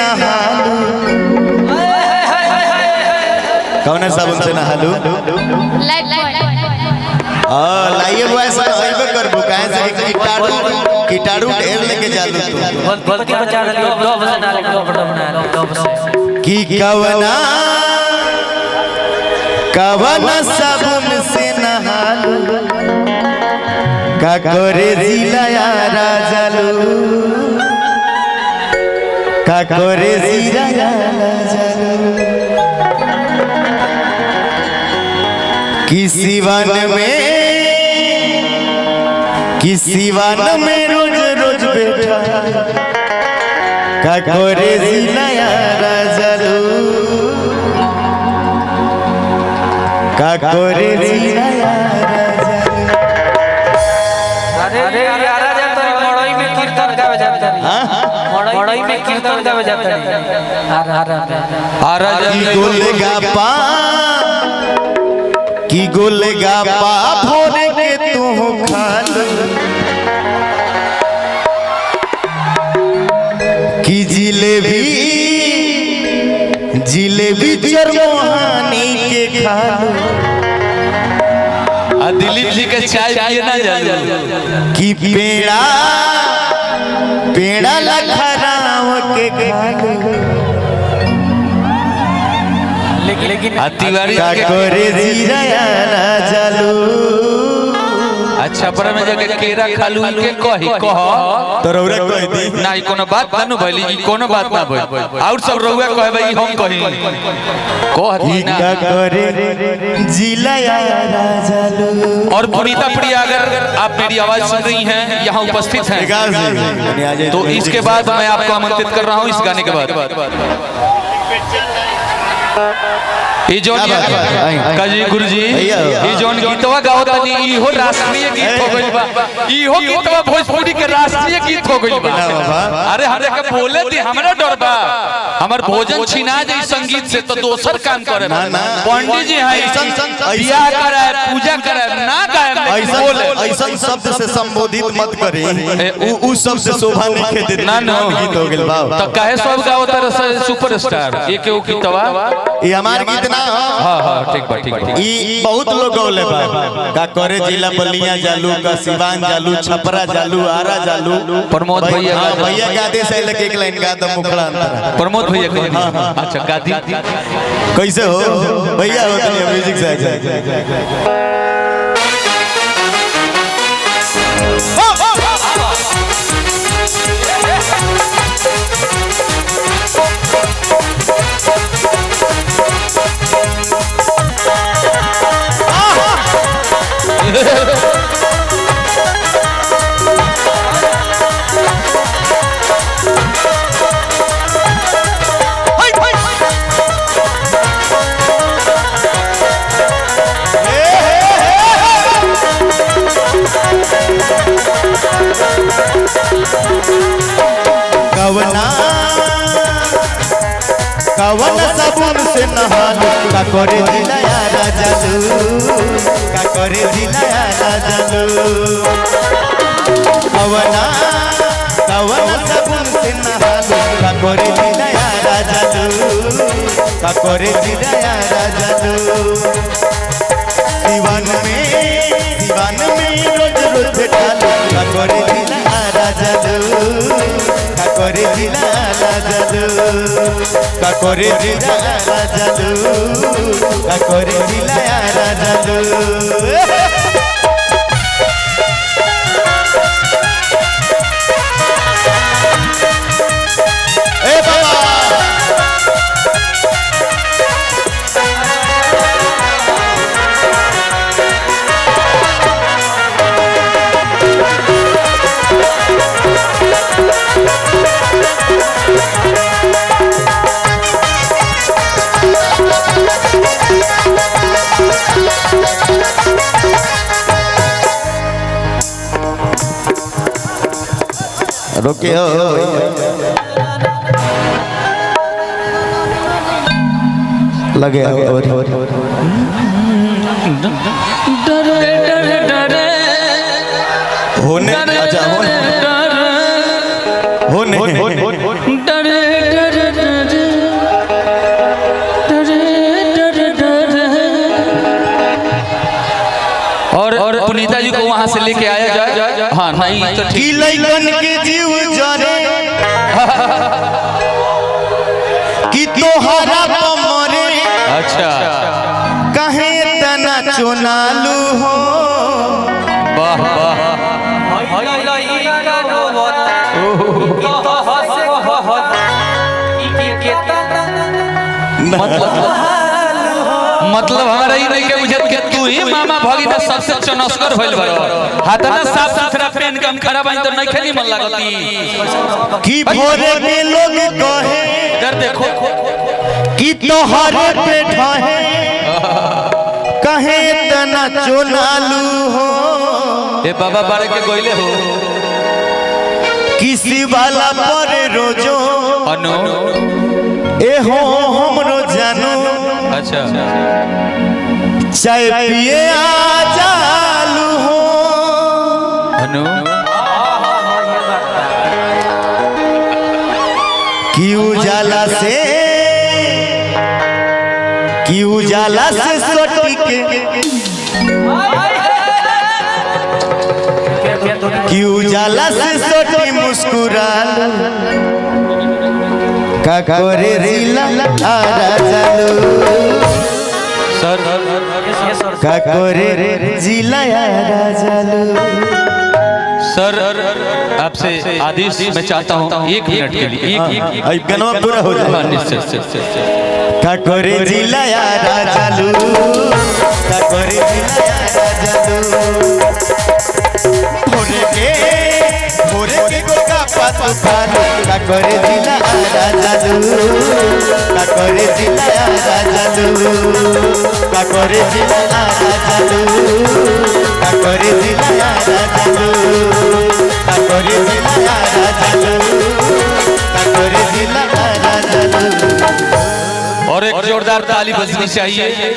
नहालू कौन साबुन से नहालू लाइए बॉय सब आइबे करबो काहे से कीटाणु ढेर लेके जालू तू बोल के बचा दे दो बना ले दो बना की कवना साबुन से नहालू का करे जिला यारा जालू का करे जिला यारा जालू किसी वन में रोज रोज बैठा का करे जिला यारा जालू का करे जिला यारा जालू अरे यारा जाता रे मड़ई में कीर्तन गावे जाता रे हां मड़ई में कीर्तन गावे जाता रे आरा की गोलेगा पा भोरे के तू खालू की जिलेबी चरमोहानी के खालू दिलीप जी के चाय पिए ना जालू की पेड़ा लखराव के खालू लेकिन तिवारी का करे जीरा यारा जालू अच्छा पर में जगह केरा खालू के कह तोरा कह दी ना ई कोनो बात ना भइली ई कोनो बात ना भइल और सब रहुआ कहे भाई हम कही कह दी ना का करे जिला यारा जालू। और पुनीता प्रिया अगर आप मेरी आवाज सुन रही हैं यहाँ उपस्थित हैं तो इसके बाद मैं आपको आमंत्रित कर रहा हूँ इस गाने के बाद काजी गुरुजी ये जोन गीतवा गाओ तनी इहो राष्ट्रीय गीत हो गइल बा इहो गीतवा भोजपुरी के राष्ट्रीय गीत हो गइल बा अरे हमरे के बोले दी हमरा डर बा हमर भोजन छिना जाई संगीत से तो दोसर काम करे पंडित जी है बियाह करे पूजा करे ना गाए ऐसा शब्द से संबोधित मत करे उस शब्द से शोभा नहीं खेते ना ना गीत हो गेल बा तो काहे सब गाओ तरह सुपरस्टार ये के ओ गीतवा ये हमार गीत ना हां ठीक बा ई बहुत लोग गौले बा का करे जिला बलिया जालू का सिवान जालू छपरा जालू आरा जालू प्रमोद भैया भैया के आदेश है लेके एक लाइन गा दम मुखड़ा अंतर प्रमोद भैया कह अच्छा गादी कैसे हो भैया हो तो म्यूजिक से कवना साबुन से नहालू का करे जिला यारा जालू का करे जिला यारा जालू कवना साबुन से नहालू का करे जिला यारा जालू का करे जिला यारा जालू दीवान में रोज रोज भेटालू का करे जिला यारा जालू का करे जिला यारा जालू का करे जिला यारा जालू का करे जिला यारा जालू ए बाबा रोके हो लगे होने अच्छा होने और पुनीता जी को वहां से लेके आया जाए। हाँ नहीं तो की लइकन के जीव जरे कि तोहरा मरे अच्छा कहे तना चुनालू हो। वाह वाह मतलब हमारा ही नहीं के बुझत के तू ही मामा भगिना सबसे चनस्कर होइल बरो हाथा ना साफ सुथरा पेन कम खराब आई तो नहीं खेली मन लागती कि भोरे में लोग कहे इधर देखो कि तोहरे पे ढहे कहे तना चुनालू हो। ए बाबा बारे के गोइले हो किसी वाला पर रोजो अनु ए हो हमरो जानू अच्छा चाय पिए आ जालू हो। अनु कि उजाला से सोटी के कि उजाला से सोटी मुस्कुराल का करे रिला आरा जालू सर का करे जिला आरा जालू। सर आपसे आदेश मैं चाहता हूँ 1 मिनट के लिए एक गनवा पूरा हो जाए। निश्चय का करे जिला आरा जालू का करे जिला आरा जालू। भोरे के गोका पात खालू का करे जिला आरा जालू का करे जिला आरा जालू का करे जिला आरा जालू का करे जिला आरा जालू का करे जिला आरा जालू का करे जिला आरा जालू। और एक जोरदार ताली बजनी चाहिए।